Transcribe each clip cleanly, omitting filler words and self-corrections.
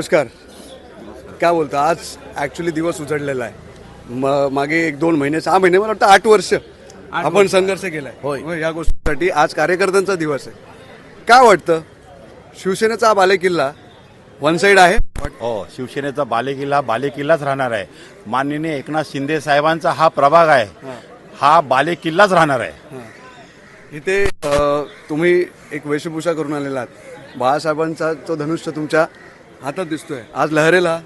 नमस्कार. काय बोलता, आज ॲक्च्युली दिवस उजडलेला आहे. मागे 1-2 महिने 6 महिने मला वाटतं 8 वर्ष आपण संघर्ष केलाय होय या गोष्टीसाठी. आज कार्यकर्त्यांचा दिवस आहे. काय वाटतं, शिवसेनेचा बालेकिल्ला वन साईड आहे? हो, शिवसेनेचा बालेकिल्लाच राहणार आहे. माननीय एकनाथ शिंदे साहेबांचा हा प्रभाग आहे, हा बालेकिल्लाच राहणार आहे. इथे तुम्ही एक वेशभूषा करून आलेला आहात. बाळासाहेबांचा तो धनुष्य तुमच्या हातात दिसतोय. आज लहरेगा.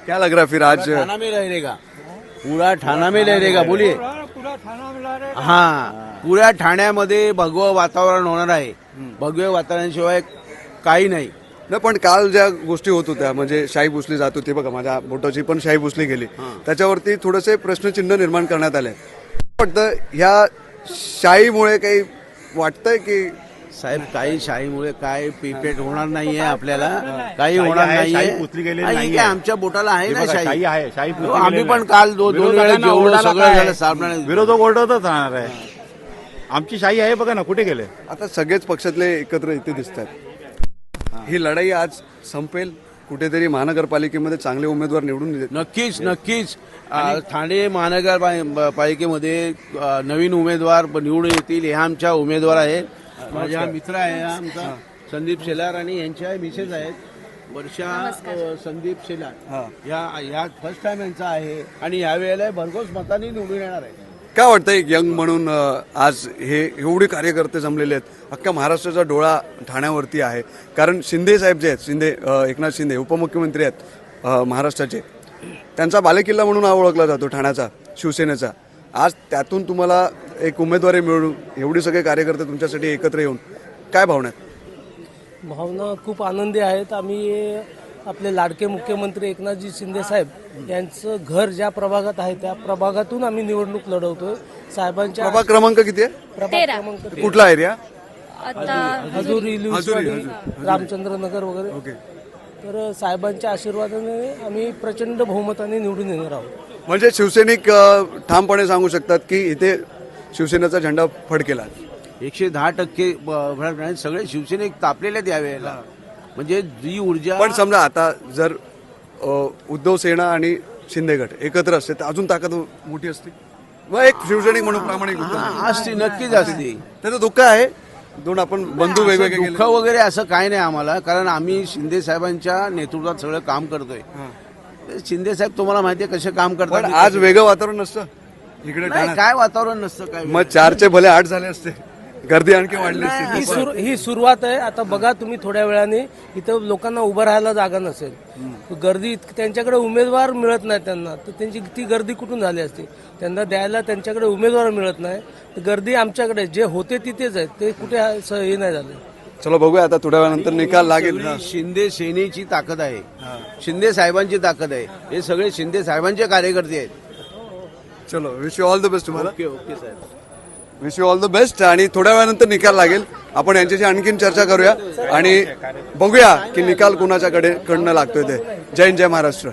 क्या लग रहा फिर आज? थाना में लहरेगा, पूरा ठाणा में लहरेगा. बोलिए. हाँ, पुऱ्या ठाण्यामध्ये भगवं वातावरण होणार आहे. भगवे वातावरणाशिवाय काही नाही. पण काल ज्या गोष्टी होत होत्या, म्हणजे शाई पुसली जात होती बघा, माझ्या बोटाची पण शाई पुसली गेली, त्याच्यावरती थोडेसे प्रश्नचिन्ह निर्माण करण्यात आले. वाटतं ह्या शाईमुळे काही वाटतंय की साहेब, काही शाहीमुळे काय पेट होणार नाहीये, आपल्याला काही होणार नाहीये. आमच्या बोटाला आहे ना शाही आहे, शाही आम्ही पण काल दोन वेळा जेवढं सगळं झालं साबणाने. विरोधक ओरडतच राहणार आहे. आमची शाही आहे बघा ना, कुठे गेले? आता सगळेच पक्षातले एकत्र इथे दिसतात. ही लढाई आज संपेल कुठेतरी. महानगरपालिकेमध्ये चांगले उमेदवार निवडून नक्कीच ठाणे महानगरपालिकेमध्ये नवीन उमेदवार निवडून येतील. हे आमच्या उमेदवार आहेत. माझ्या मित्र आहे आमचा संदीप शेलार आणि यांच्या मिसेस आहेत वर्षा संदीप शेलार. या फर्स्ट टाइम यांचा आहे आणि यावेळेला भरघोस मतांनी निवडून येणार आहे. काय वाटतं, एक यंग म्हणून आज हे एवढे कार्यकर्ते जमलेले आहेत. अख्ख्या महाराष्ट्राचा डोळा ठाण्यावरती आहे. कारण शिंदे साहेब जे आहेत, एकनाथ शिंदे उपमुख्यमंत्री आहेत महाराष्ट्राचे, त्यांचा बालेकिल्ला म्हणून हा ओळखला जातो ठाण्याचा, शिवसेनेचा. आज त्यातून तुम्हाला एक उमेदवारी मिळून एवढे सगळे कार्यकर्ते तुमच्यासाठी एकत्र येऊन काय भावना आहेत? भावना खूप आनंदी आहेत. आम्ही आपले लाडके मुख्यमंत्री एकनाथजी शिंदे साहेब यांचं घर ज्या प्रभागात आहे त्या प्रभागातून आम्ही निवडणूक लढवतोय. साहेबांच्या प्रभाग क्रमांक किती आहे? प्रभाग क्रमांक कुठला एरिया? हजुरी, रामचंद्र नगर वगैरे. ओके. तर साहेबांच्या आशीर्वादाने आम्ही प्रचंड बहुमताने निवडून येणार आहोत. म्हणजे शिवसैनिक ठामपणे सांगू शकतात की इथे शिवसेनेचा झेंडा फडकेला. 110% सगळे शिवसैनिक तापलेले आहेत यावेळेला. म्हणजे जी ऊर्जा. पण समजा आता जर उद्धव सेना आणि शिंदे गट एकत्र असते तर अजून ताकद मोठी असते. मग एक शिवसैनिक म्हणून प्रामाणिक असते, नक्कीच असते. त्याचं दुःख आहे. दोन आपण बंधू वेगवेगळे दुःख वगैरे असं काय नाही आम्हाला, कारण आम्ही शिंदे साहेबांच्या नेतृत्वात सगळं काम करतोय. शिंदे साहेब तुम्हाला माहितीये कसे काम करतात. आज वेगळं वातावरण नसतं इकडे. काय वातावरण नसतं काय. मग 4चे भले 8 झाले असते, गर्दी आणखी वाढली असते. ही सुरुवात आहे. आता बघा तुम्ही, थोड्या वेळाने इथं लोकांना उभं राहायला जागा नसेल, गर्दी, त्यांच्याकडे उमेदवार मिळत नाही त्यांना, तर त्यांची ती गर्दी कुठून झाली असते? त्यांना द्यायला त्यांच्याकडे उमेदवार मिळत नाही, तर गर्दी आमच्याकडे जे होते तिथेच आहेत, ते कुठे हे नाही झाले. चलो बघूया आता थोड्या वेळानंतर निकाल लागेल. शिंदे सेनेची ताकद आहे, शिंदे साहेबांची ताकद आहे. हे सगळे शिंदे साहेबांचे कार्यकर्ते आहेत. चलो, wish you all the best तुम्हाला. ओके साहेब, wish you all the best. आणि थोड्या वेळानंतर निकाल लागेल. आपण यांच्याशी आणखीन चर्चा करूया आणि बघूया की निकाल कुणाच्याकडनं लागतोय ते. जय हिंद, जय महाराष्ट्र.